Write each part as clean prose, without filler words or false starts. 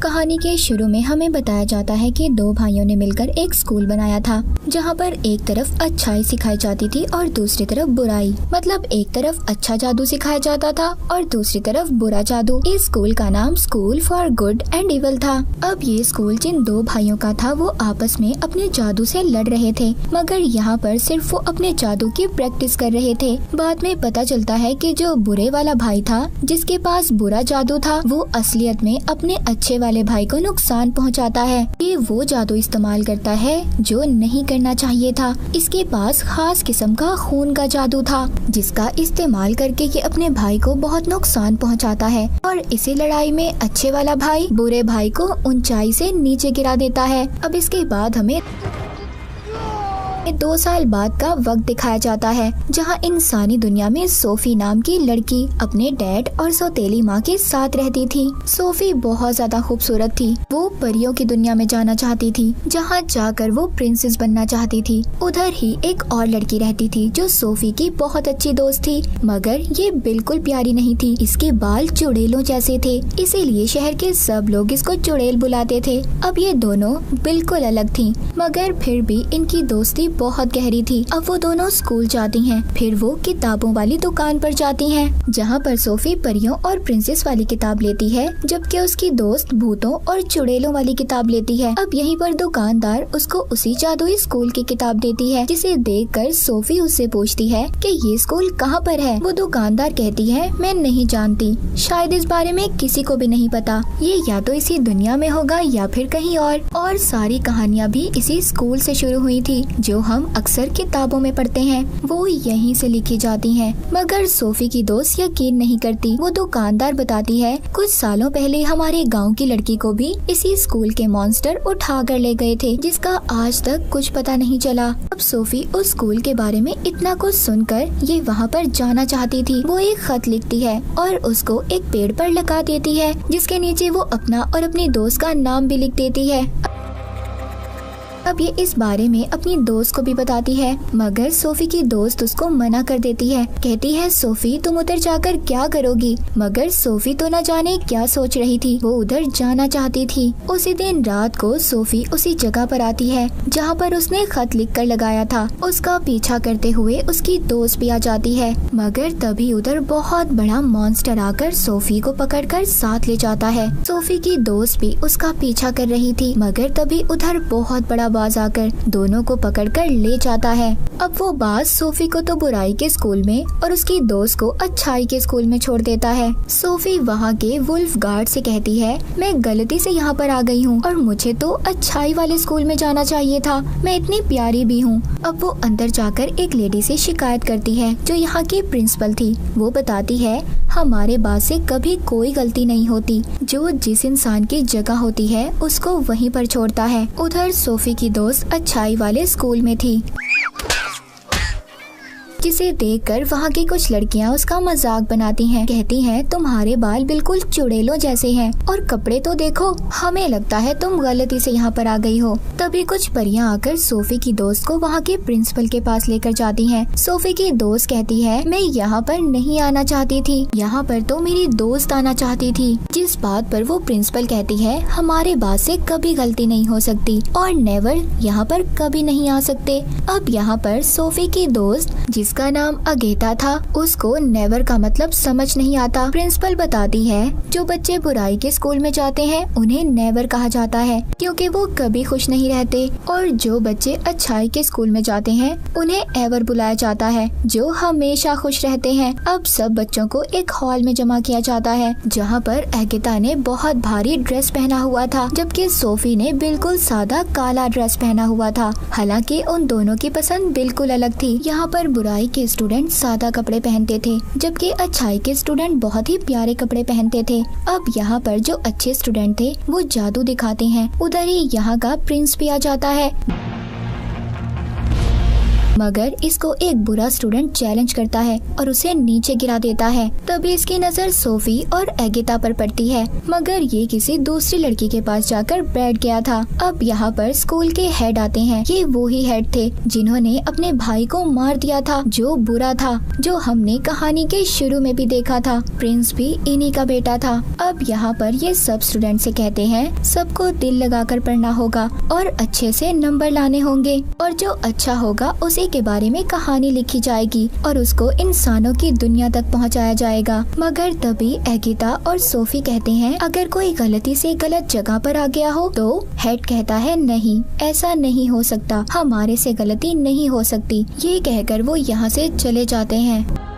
कहानी के शुरू में हमें बताया जाता है कि दो भाइयों ने मिलकर एक स्कूल बनाया था, जहाँ पर एक तरफ अच्छाई सिखाई जाती थी और दूसरी तरफ बुराई। मतलब एक तरफ अच्छा जादू सिखाया जाता था और दूसरी तरफ बुरा जादू। इस स्कूल का नाम school for good and evil था। अब ये स्कूल जिन दो भाइयों का था वो आपस में अपने जादू से लड़ रहे थे, मगर यहाँ पर सिर्फ वो अपने जादू की प्रैक्टिस कर रहे थे। बाद में पता चलता है कि जो बुरे वाला भाई था, जिसके पास बुरा जादू था, वो असलियत में अपने अच्छे वाले भाई को नुकसान पहुंचाता है। ये वो जादू इस्तेमाल करता है जो नहीं करना चाहिए था। इसके पास खास किस्म का खून का जादू था, जिसका इस्तेमाल करके ये अपने भाई को बहुत नुकसान पहुंचाता है। और इसी लड़ाई में अच्छे वाला भाई बुरे भाई को ऊंचाई से नीचे गिरा देता है। अब इसके बाद हमें 2 साल बाद का वक्त दिखाया जाता है, जहां इंसानी दुनिया में सोफी नाम की लड़की अपने डैड और सौतेली माँ के साथ रहती थी। सोफी बहुत ज्यादा खूबसूरत थी। वो परियों की दुनिया में जाना चाहती थी, जहां जाकर वो प्रिंसेस बनना चाहती थी। उधर ही एक और लड़की रहती थी जो सोफी की बहुत अच्छी दोस्त थी, मगर ये बिल्कुल प्यारी नहीं थी। इसके बाल चुड़ैलों जैसे थे, इसीलिए शहर के सब लोग इसको चुड़ैल बुलाते थे। अब ये दोनों बिल्कुल अलग थी, मगर फिर भी इनकी दोस्ती बहुत गहरी थी। अब वो दोनों स्कूल जाती हैं, फिर वो किताबों वाली दुकान पर जाती हैं, जहाँ पर सोफी परियों और प्रिंसेस वाली किताब लेती है, जबकि उसकी दोस्त भूतों और चुड़ैलों वाली किताब लेती है। अब यहीं पर दुकानदार उसको उसी जादुई स्कूल की किताब देती है, जिसे देखकर सोफी उससे पूछती है कि ये स्कूल कहाँ पर है। वो दुकानदार कहती है, मैं नहीं जानती, शायद इस बारे में किसी को भी नहीं पता। ये या तो इसी दुनिया में होगा या फिर कहीं और सारी कहानियाँ भी इसी स्कूल से शुरू हुई थी, जो हम अक्सर किताबों में पढ़ते हैं, वो यहीं से लिखी जाती हैं। मगर सोफी की दोस्त यकीन नहीं करती। वो दुकानदार बताती है, कुछ सालों पहले हमारे गांव की लड़की को भी इसी स्कूल के मॉन्स्टर उठा कर ले गए थे, जिसका आज तक कुछ पता नहीं चला। अब सोफी उस स्कूल के बारे में इतना कुछ सुनकर ये वहाँ पर जाना चाहती थी। वो एक खत लिखती है और उसको एक पेड़ पर लगा देती है, जिसके नीचे वो अपना और अपनी दोस्त का नाम भी लिख देती है। अब ये इस बारे में अपनी दोस्त को भी बताती है, मगर सोफी की दोस्त उसको मना कर देती है। कहती है, सोफी तुम उधर जाकर क्या करोगी? मगर सोफी तो न जाने क्या सोच रही थी, वो उधर जाना चाहती थी। उसी दिन रात को सोफी उसी जगह पर आती है जहाँ पर उसने खत लिख कर लगाया था। उसका पीछा करते हुए उसकी दोस्त भी आ जाती है, मगर तभी उधर बहुत बड़ा मॉन्स्टर आकर सोफी को पकड़कर साथ ले जाता है। सोफी की दोस्त भी उसका पीछा कर रही थी, मगर तभी उधर बहुत बड़ा बाज आकर दोनों को पकड़कर ले जाता है। अब वो बाज सोफी को तो बुराई के स्कूल में और उसकी दोस्त को अच्छाई के स्कूल में छोड़ देता है। सोफी वहाँ के वुल्फ गार्ड से कहती है, मैं गलती से यहाँ पर आ गई हूँ और मुझे तो अच्छाई वाले स्कूल में जाना चाहिए था, मैं इतनी प्यारी भी हूँ। अब वो अंदर जाकर एक लेडी से शिकायत करती है, जो यहाँ की प्रिंसिपल थी। वो बताती है, हमारे बाज से कभी कोई गलती नहीं होती, जो जिस इंसान की जगह होती है उसको वहीं पर छोड़ता है। उधर सोफी की दोस्त अच्छाई वाले स्कूल में थी, जिसे देखकर वहाँ की कुछ लड़कियाँ उसका मजाक बनाती हैं। कहती हैं, तुम्हारे बाल बिल्कुल चुड़ैलों जैसे हैं और कपड़े तो देखो, हमें लगता है तुम गलती से यहाँ पर आ गई हो। तभी कुछ परियां आकर सोफी की दोस्त को वहाँ के प्रिंसिपल के पास लेकर जाती हैं। सोफी की दोस्त कहती है, मैं यहाँ पर नहीं आना चाहती थी, यहाँ पर तो मेरी दोस्त आना चाहती थी। जिस बात पर वो प्रिंसिपल कहती है, हमारे बात से कभी गलती नहीं हो सकती और नेवर यहाँ पर कभी नहीं आ सकते। अब यहाँ पर सोफी की दोस्त, जिसका नाम अगेता था, उसको नेवर का मतलब समझ नहीं आता। प्रिंसिपल बताती है, जो बच्चे बुराई के स्कूल में जाते हैं उन्हें नेवर कहा जाता है, क्योंकि वो कभी खुश नहीं रहते, और जो बच्चे अच्छाई के स्कूल में जाते हैं उन्हें एवर बुलाया जाता है, जो हमेशा खुश रहते हैं। अब सब बच्चों को एक हॉल में जमा किया जाता है, जहाँ पर अगेता ने बहुत भारी ड्रेस पहना हुआ था, जबकि सोफी ने बिल्कुल सादा काला ड्रेस पहना हुआ था। हालांकि उन दोनों की पसंद बिल्कुल अलग थी। यहाँ पर बुराई के स्टूडेंट सादा कपड़े पहनते थे, जबकि अच्छाई के स्टूडेंट बहुत ही प्यारे कपड़े पहनते थे। अब यहाँ पर जो अच्छे स्टूडेंट थे वो जादू दिखाते हैं। उधर ही यहाँ का प्रिंस भी आ जाता है। मगर इसको एक बुरा स्टूडेंट चैलेंज करता है और उसे नीचे गिरा देता है। तभी इसकी नजर सोफी और एगिता पर पड़ती है, मगर ये किसी दूसरी लड़की के पास जाकर बैठ गया था। अब यहाँ पर स्कूल के हेड आते हैं। ये वो ही हेड थे जिन्होंने अपने भाई को मार दिया था, जो बुरा था, जो हमने कहानी के शुरू में भी देखा था। प्रिंस भी इन्हीं का बेटा था। अब यहाँ पर ये सब स्टूडेंट से कहते हैं सबको दिल लगाकर पढ़ना होगा और अच्छे से नंबर लाने होंगे, और जो अच्छा होगा उसी के बारे में कहानी लिखी जाएगी और उसको इंसानों की दुनिया तक पहुँचाया जाएगा। मगर तभी एगिता और सोफी कहते हैं अगर कोई गलती से गलत जगह पर आ गया हो तो हेड कहता है नहीं, ऐसा नहीं हो सकता, हमारे से गलती नहीं हो सकती। ये कहकर वो यहाँ से चले जाते हैं।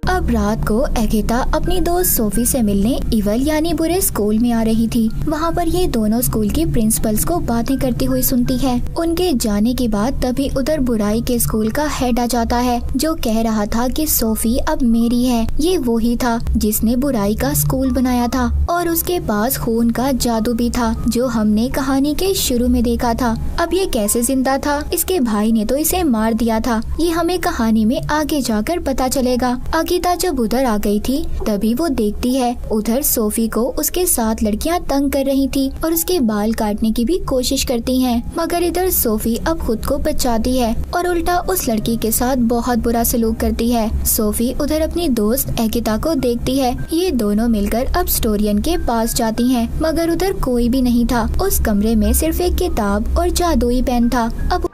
अब रात को एगिता अपनी दोस्त सोफी से मिलने इवल यानी बुरे स्कूल में आ रही थी। वहाँ पर ये दोनों स्कूल के प्रिंसिपल्स को बातें करती हुई सुनती है। उनके जाने के बाद तभी उधर बुराई के स्कूल का हेड आ जाता है, जो कह रहा था कि सोफी अब मेरी है। ये वो ही था जिसने बुराई का स्कूल बनाया था और उसके पास खून का जादू भी था, जो हमने कहानी के शुरू में देखा था। अब ये कैसे जिंदा था? इसके भाई ने तो इसे मार दिया था। ये हमें कहानी में आगे जाकर पता चलेगा। एगिता जब उधर आ गई थी तभी वो देखती है उधर सोफी को उसके साथ लड़कियां तंग कर रही थी और उसके बाल काटने की भी कोशिश करती हैं। मगर इधर सोफी अब खुद को बचाती है और उल्टा उस लड़की के साथ बहुत बुरा सलूक करती है। सोफी उधर अपनी दोस्त एगिता को देखती है। ये दोनों मिलकर अब स्टोरियन के पास जाती हैं, मगर उधर कोई भी नहीं था। उस कमरे में सिर्फ एक किताब और जादुई पेन था। अब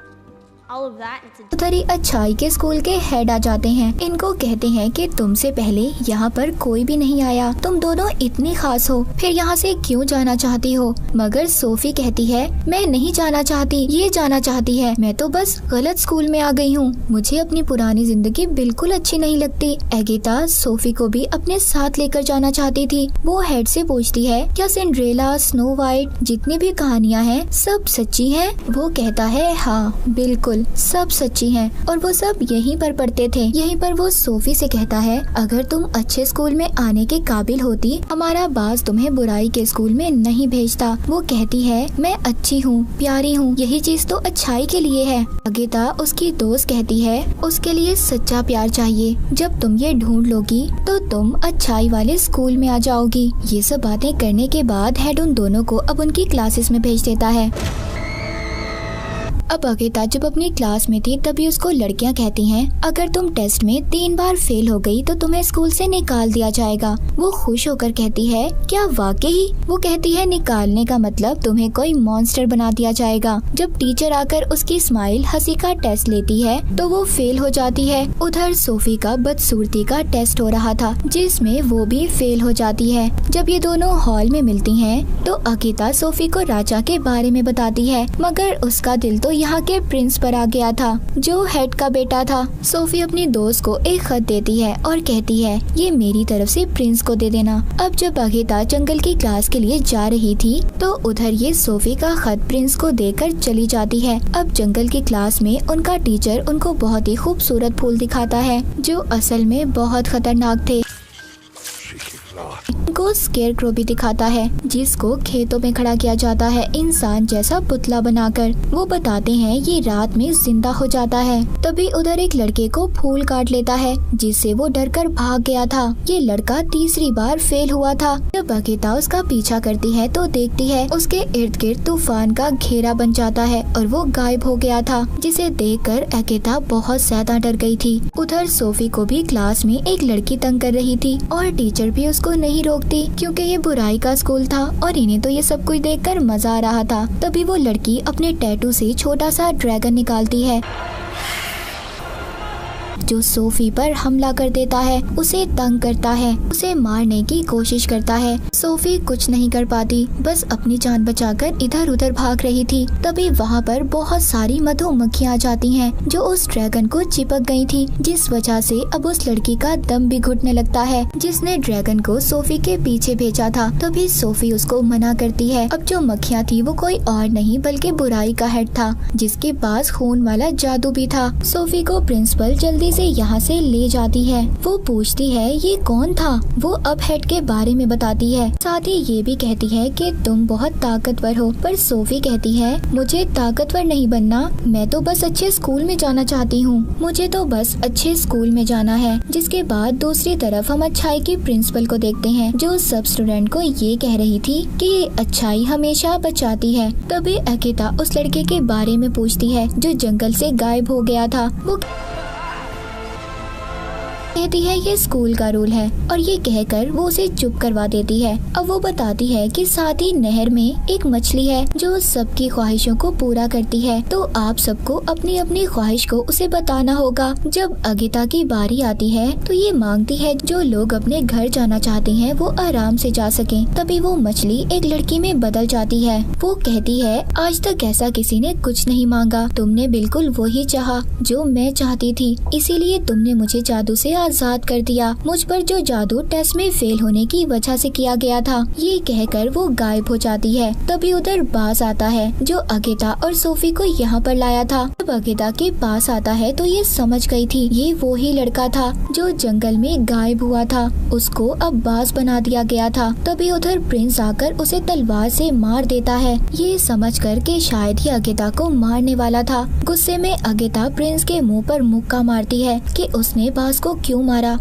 उधर ही अच्छाई के स्कूल के हेड आ जाते हैं। इनको कहते हैं कि तुमसे पहले यहाँ पर कोई भी नहीं आया, तुम दोनों इतनी खास हो, फिर यहाँ से क्यों जाना चाहती हो? मगर सोफी कहती है मैं नहीं जाना चाहती, ये जाना चाहती है। मैं तो बस गलत स्कूल में आ गई हूँ, मुझे अपनी पुरानी जिंदगी बिल्कुल अच्छी नहीं लगती। एगिता सोफी को भी अपने साथ लेकर जाना चाहती थी। वो हेड से पूछती है क्या सिंड्रेला, स्नो वाइट, जितनी भी कहानियाँ हैं सब सच्ची हैं? वो कहता है हाँ बिल्कुल सब सच्ची हैं और वो सब यहीं पर पढ़ते थे। यहीं पर वो सोफी से कहता है अगर तुम अच्छे स्कूल में आने के काबिल होती, हमारा बास तुम्हें बुराई के स्कूल में नहीं भेजता। वो कहती है मैं अच्छी हूँ, प्यारी हूँ, यही चीज तो अच्छाई के लिए है। एगिता उसकी दोस्त कहती है उसके लिए सच्चा प्यार चाहिए। जब तुम ये ढूंढ लोगी तो तुम अच्छाई वाले स्कूल में आ जाओगी। ये सब बातें करने के बाद हेड उन दोनों को अब उनकी क्लासेस में भेज देता है। अब एगिता जब अपनी क्लास में थी तभी उसको लड़कियां कहती हैं अगर तुम टेस्ट में 3 बार फेल हो गई तो तुम्हें स्कूल से निकाल दिया जाएगा। वो खुश होकर कहती है क्या वाकई? वो कहती है निकालने का मतलब तुम्हें कोई मॉन्स्टर बना दिया जाएगा। जब टीचर आकर उसकी स्माइल हंसी का टेस्ट लेती है तो वो फेल हो जाती है। उधर सोफी का बदसूरती का टेस्ट हो रहा था जिसमें वो भी फेल हो जाती है। जब ये दोनों हॉल में मिलती हैं तो एगिता सोफी को राजा के बारे में बताती है, मगर उसका दिल तो यहाँ के प्रिंस पर आ गया था जो हेड का बेटा था। सोफी अपनी दोस्त को एक खत देती है और कहती है ये मेरी तरफ से प्रिंस को दे देना। अब जब एगिता जंगल की क्लास के लिए जा रही थी तो उधर ये सोफी का खत प्रिंस को देकर चली जाती है। अब जंगल की क्लास में उनका टीचर उनको बहुत ही खूबसूरत फूल दिखाता है जो असल में बहुत खतरनाक थे। को स्केरक्रो भी दिखाता है जिसको खेतों में खड़ा किया जाता है इंसान जैसा पुतला बनाकर। वो बताते हैं ये रात में जिंदा हो जाता है। तभी उधर एक लड़के को फूल काट लेता है जिससे वो डरकर भाग गया था। ये लड़का तीसरी बार फेल हुआ था। जब एगिता उसका पीछा करती है तो देखती है उसके इर्द गिर्द तूफान का घेरा बन जाता है और वो गायब हो गया था, जिसे देखकर एगिता बहुत ज्यादा डर गई थी। उधर सोफी को भी क्लास में एक लड़की तंग कर रही थी और टीचर भी उसको नहीं रोकती क्योंकि ये बुराई का स्कूल था और इन्हें तो ये सब कुछ देखकर मजा आ रहा था। तभी वो लड़की अपने टैटू से छोटा सा ड्रैगन निकालती है जो सोफी पर हमला कर देता है, उसे तंग करता है, उसे मारने की कोशिश करता है। सोफी कुछ नहीं कर पाती, बस अपनी जान बचाकर इधर उधर भाग रही थी। तभी वहाँ पर बहुत सारी मधुमक्खियाँ आ जाती हैं जो उस ड्रैगन को चिपक गई थी, जिस वजह से अब उस लड़की का दम भी घुटने लगता है जिसने ड्रैगन को सोफी के पीछे भेजा था। तभी सोफी उसको मना करती है। अब जो मक्खियाँ थी वो कोई और नहीं बल्कि बुराई का हेड था जिसके पास खून वाला जादू भी था। सोफी को प्रिंसिपल जल्दी उसे यहाँ से ले जाती है। वो पूछती है ये कौन था। वो अब हेड के बारे में बताती है, साथ ही ये भी कहती है कि तुम बहुत ताकतवर हो। पर सोफी कहती है मुझे ताकतवर नहीं बनना, मैं तो बस अच्छे स्कूल में जाना चाहती हूँ, मुझे तो बस अच्छे स्कूल में जाना है। जिसके बाद दूसरी तरफ हम अच्छाई की प्रिंसिपल को देखते हैं, जो सब स्टूडेंट को ये कह रही थी कि अच्छाई हमेशा बचाती है। तभी अकिता उस लड़के के बारे में पूछती है जो जंगल से गायब हो गया था। वो कहती है ये स्कूल का रूल है और ये कहकर वो उसे चुप करवा देती है। अब वो बताती है कि साथ ही नहर में एक मछली है जो सबकी ख्वाहिशों को पूरा करती है, तो आप सबको अपनी अपनी ख्वाहिश को उसे बताना होगा। जब अगिता की बारी आती है तो ये मांगती है जो लोग अपने घर जाना चाहते हैं वो आराम से जा सकें। तभी वो मछली एक लड़की में बदल जाती है। वो कहती है आज तक ऐसा किसी ने कुछ नहीं मांगा, तुमने बिल्कुल वही चाहा जो मैं चाहती थी, इसीलिए तुमने मुझे जादू से आजाद कर दिया। मुझ पर जो जादू टेस्ट में फेल होने की वजह से किया गया था। ये कहकर वो गायब हो जाती है। तभी उधर बास आता है जो अगिता और सोफी को यहाँ पर लाया था। जब अगिता के पास आता है तो ये समझ गई थी ये वो ही लड़का था जो जंगल में गायब हुआ था, उसको अब बास बना दिया गया था। तभी उधर प्रिंस आकर उसे तलवार से मार देता है, ये समझकर कि शायद ही अगिता को मारने वाला था। गुस्से में अगिता प्रिंस के मुंह पर मुक्का मारती है कि उसने बास को क्यों मारा।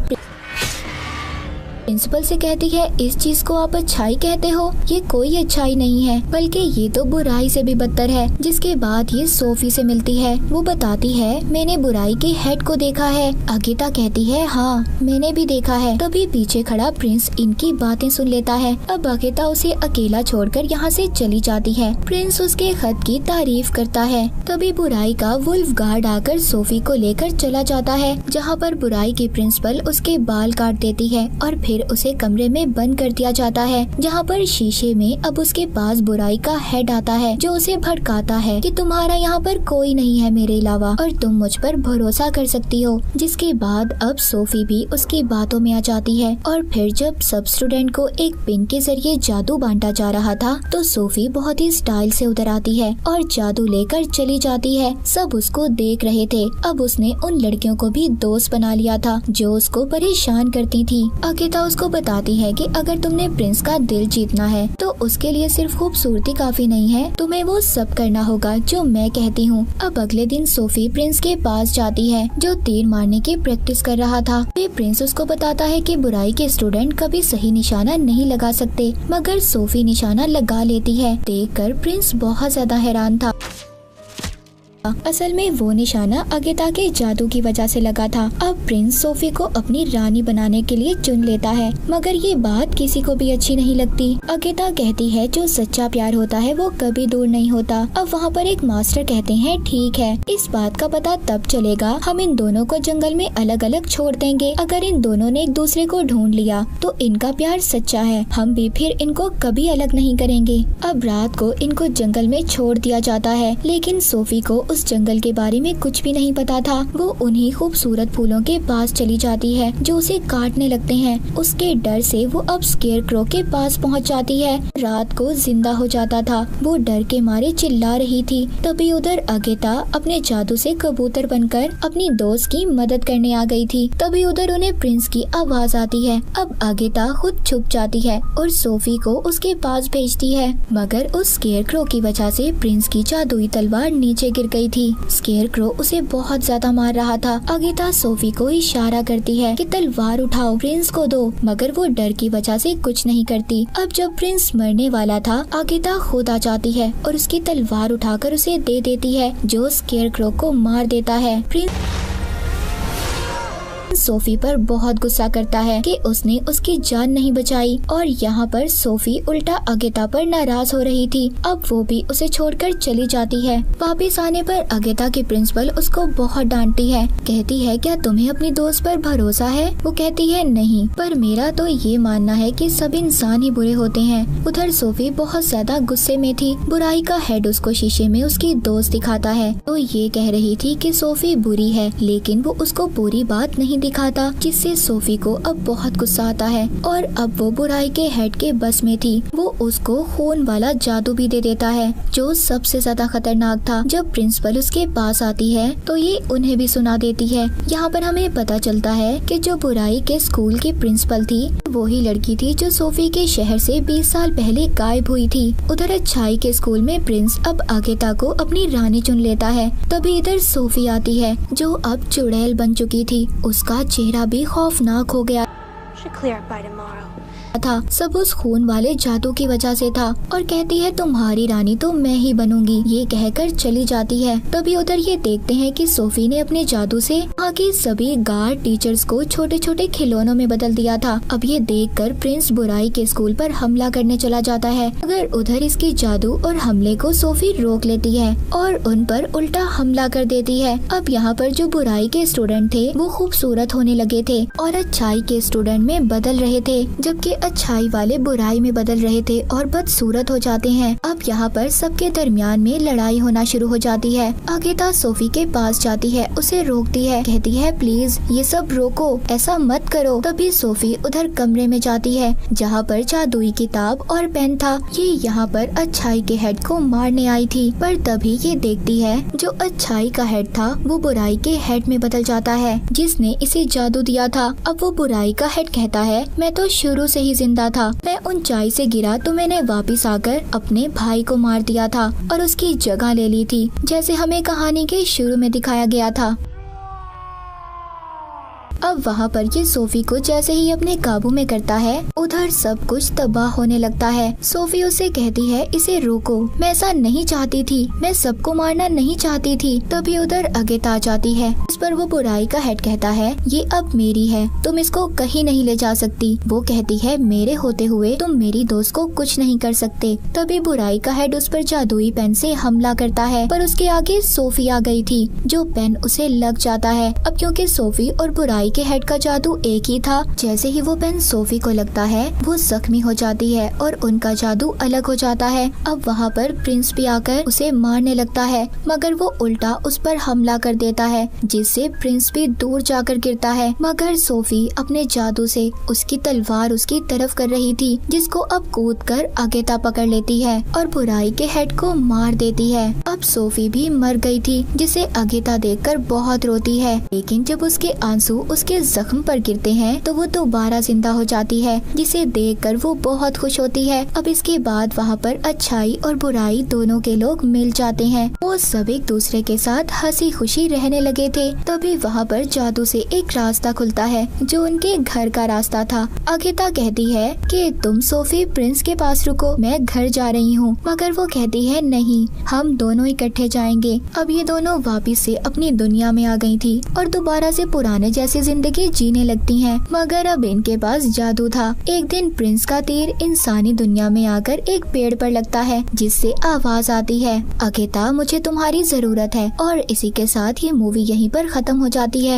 प्रिंसिपल से कहती है इस चीज को आप अच्छाई कहते हो, ये कोई अच्छाई नहीं है बल्कि ये तो बुराई से भी बदतर है। जिसके बाद ये सोफी से मिलती है। वो बताती है मैंने बुराई के हेड को देखा है। अगिता कहती है हाँ मैंने भी देखा है। तभी पीछे खड़ा प्रिंस इनकी बातें सुन लेता है। अब अगिता उसे अकेला छोड़कर यहाँ से चली जाती है। प्रिंस उसके खत की तारीफ करता है। तभी बुराई का वुल्फ गार्ड आकर सोफी को लेकर चला जाता है, जहाँ पर बुराई की प्रिंसिपल उसके बाल काट देती है और फिर उसे कमरे में बंद कर दिया जाता है, जहाँ पर शीशे में अब उसके पास बुराई का हेड आता है जो उसे भड़काता है कि तुम्हारा यहाँ पर कोई नहीं है मेरे अलावा और तुम मुझ पर भरोसा कर सकती हो। जिसके बाद अब सोफी भी उसकी बातों में आ जाती है और फिर जब सब स्टूडेंट को एक पिन के जरिए जादू बांटा जा रहा था तो सोफी बहुत ही स्टाइल से उधर आती है और जादू लेकर चली जाती है। सब उसको देख रहे थे। अब उसने उन लड़कियों को भी दोस्त बना लिया था जो उसको परेशान करती थी। अगिता उसको बताती है कि अगर तुमने प्रिंस का दिल जीतना है तो उसके लिए सिर्फ खूबसूरती काफी नहीं है, तुम्हें वो सब करना होगा जो मैं कहती हूँ। अब अगले दिन सोफी प्रिंस के पास जाती है जो तीर मारने की प्रैक्टिस कर रहा था। फिर प्रिंस उसको बताता है कि बुराई के स्टूडेंट कभी सही निशाना नहीं लगा सकते, मगर सोफी निशाना लगा लेती है। देखकर प्रिंस बहुत ज्यादा हैरान था। असल में वो निशाना अगिता के जादू की वजह से लगा था। अब प्रिंस सोफी को अपनी रानी बनाने के लिए चुन लेता है, मगर ये बात किसी को भी अच्छी नहीं लगती। अगिता कहती है जो सच्चा प्यार होता है वो कभी दूर नहीं होता। अब वहाँ पर एक मास्टर कहते हैं ठीक है, इस बात का पता तब चलेगा हम इन दोनों को जंगल में अलग अलग छोड़ देंगे। अगर इन दोनों ने एक दूसरे को ढूंढ लिया तो इनका प्यार सच्चा है, हम भी फिर इनको कभी अलग नहीं करेंगे। अब रात को इनको जंगल में छोड़ दिया जाता है, लेकिन सोफी को उस जंगल के बारे में कुछ भी नहीं पता था। वो उन्हीं खूबसूरत फूलों के पास चली जाती है जो उसे काटने लगते हैं। उसके डर से वो अब स्केयरक्रो के पास पहुंच जाती है। रात को जिंदा हो जाता था। वो डर के मारे चिल्ला रही थी। तभी उधर अगिता अपने जादू से कबूतर बनकर अपनी दोस्त की मदद करने आ गई थी। तभी उधर उन्हें प्रिंस की आवाज आती है। अब अगिता खुद छुप जाती है और सोफी को उसके पास भेजती है, मगर उस स्केयरक्रो की वजह से प्रिंस की जादुई तलवार नीचे गिर गई थी। स्केयरक्रो उसे बहुत ज्यादा मार रहा था। अगिता सोफी को इशारा करती है कि तलवार उठाओ, प्रिंस को दो, मगर वो डर की वजह से कुछ नहीं करती। अब जब प्रिंस मरने वाला था, अगिता खुद आ जाती है और उसकी तलवार उठाकर उसे दे देती है, जो स्केयरक्रो को मार देता है। प्रिंस सोफी पर बहुत गुस्सा करता है कि उसने उसकी जान नहीं बचाई और यहाँ पर सोफी उल्टा अगिता पर नाराज हो रही थी। अब वो भी उसे छोड़कर चली जाती है। वापस आने पर अगिता की प्रिंसिपल उसको बहुत डांटती है। कहती है क्या तुम्हें अपनी दोस्त पर भरोसा है? वो कहती है नहीं, पर मेरा तो ये मानना है कि सब इंसान ही बुरे होते हैं। उधर सोफी बहुत ज्यादा गुस्से में थी। बुराई का हेड उसको शीशे में उसकी दोस्त दिखाता है तो ये कह रही थी कि सोफी बुरी है, लेकिन वो उसको पूरी बात नहीं दिखाता, जिससे सोफी को अब बहुत गुस्सा आता है और अब वो बुराई के हेड के बस में थी। वो उसको खून वाला जादू भी दे देता है जो सबसे ज्यादा खतरनाक था। जब प्रिंसिपल उसके पास आती है तो ये उन्हें भी सुना देती है। यहाँ पर हमें पता चलता है कि जो बुराई के स्कूल की प्रिंसिपल थी वही लड़की थी जो सोफी के शहर से 20 साल पहले गायब हुई थी। उधर अच्छाई के स्कूल में प्रिंस अब अगेता को अपनी रानी चुन लेता है। तभी इधर सोफी आती है जो अब चुड़ैल बन चुकी थी। उसका चेहरा भी खौफनाक हो गया था। सब उस खून वाले जादू की वजह से था और कहती है तुम्हारी रानी तो मैं ही बनूंगी। ये कहकर चली जाती है। तभी उधर ये देखते हैं कि सोफी ने अपने जादू से वहाँ के सभी गार्ड टीचर्स को छोटे छोटे खिलौनों में बदल दिया था। अब ये देखकर प्रिंस बुराई के स्कूल पर हमला करने चला जाता है, मगर उधर इसकी जादू और हमले को सोफी रोक लेती है और उन पर उल्टा हमला कर देती है। अब यहाँ पर जो बुराई के स्टूडेंट थे वो खूबसूरत होने लगे थे और अच्छाई के स्टूडेंट में बदल रहे थे, जबकि अच्छाई वाले बुराई में बदल रहे थे और बदसूरत हो जाते हैं। अब यहाँ पर सबके दरमियान में लड़ाई होना शुरू हो जाती है। अगेता सोफी के पास जाती है, उसे रोकती है, कहती है प्लीज ये सब रोको, ऐसा मत करो। तभी सोफी उधर कमरे में जाती है जहाँ पर जादुई किताब और पेन था। ये यहाँ पर अच्छाई के हेड को मारने आई थी, पर तभी ये देखती है जो अच्छाई का हेड था वो बुराई के हेड में बदल जाता है जिसने इसे जादू दिया था। अब वो बुराई का हेड कहता है मैं तो शुरू से ही जिंदा था, मैं ऊंचाई से गिरा तो मैंने वापस आकर अपने भाई को मार दिया था और उसकी जगह ले ली थी, जैसे हमें कहानी के शुरू में दिखाया गया था। अब वहाँ पर ये सोफी को जैसे ही अपने काबू में करता है उधर सब कुछ तबाह होने लगता है। सोफी उसे कहती है इसे रोको, मैं ऐसा नहीं चाहती थी, मैं सबको मारना नहीं चाहती थी। तभी उधर अगेता आ जाती है। इस पर वो बुराई का हेड कहता है ये अब मेरी है, तुम इसको कहीं नहीं ले जा सकती। वो कहती है मेरे होते हुए तुम मेरी दोस्त को कुछ नहीं कर सकते। तभी बुराई का हेड उस पर जादुई पेन से हमला करता है, पर उसके आगे सोफी आ गई थी जो पेन उसे लग जाता है। अब क्योंकि सोफी और बुराई के हेड का जादू एक ही था, जैसे ही वो पेन सोफी को लगता है वो जख्मी हो जाती है और उनका जादू अलग हो जाता है। अब वहाँ पर प्रिंस भी आकर उसे मारने लगता है, मगर वो उल्टा उस पर हमला कर देता है जिससे प्रिंस भी दूर जाकर गिरता है। मगर सोफी अपने जादू से उसकी तलवार उसकी तरफ कर रही थी, जिसको अब कूदकर अगेता पकड़ लेती है और बुराई के हेड को मार देती है। अब सोफी भी मर गई थी, जिसे अगेता देखकर बहुत रोती है, लेकिन जब उसके आंसू उसके जख्म पर गिरते हैं तो वो दोबारा जिंदा हो जाती है, जिसे देखकर वो बहुत खुश होती है। अब इसके बाद वहाँ पर अच्छाई और बुराई दोनों के लोग मिल जाते हैं। वो सब एक दूसरे के साथ हंसी खुशी रहने लगे थे। तभी वहाँ पर जादू से एक रास्ता खुलता है जो उनके घर का रास्ता था। अगेता कहती है कि तुम सोफी प्रिंस के पास रुको, मैं घर जा रही हूँ, मगर वो कहती है नहीं, हम दोनों इकट्ठे जाएंगे। अब ये दोनों वापिस से अपनी दुनिया में आ गई थी और दोबारा से पुराने जैसी जिंदगी जीने लगती हैं, मगर अब इनके पास जादू था। एक दिन प्रिंस का तीर इंसानी दुनिया में आकर एक पेड़ पर लगता है, जिससे आवाज आती है अगेता मुझे तुम्हारी जरूरत है। और इसी के साथ ये मूवी यहीं पर खत्म हो जाती है।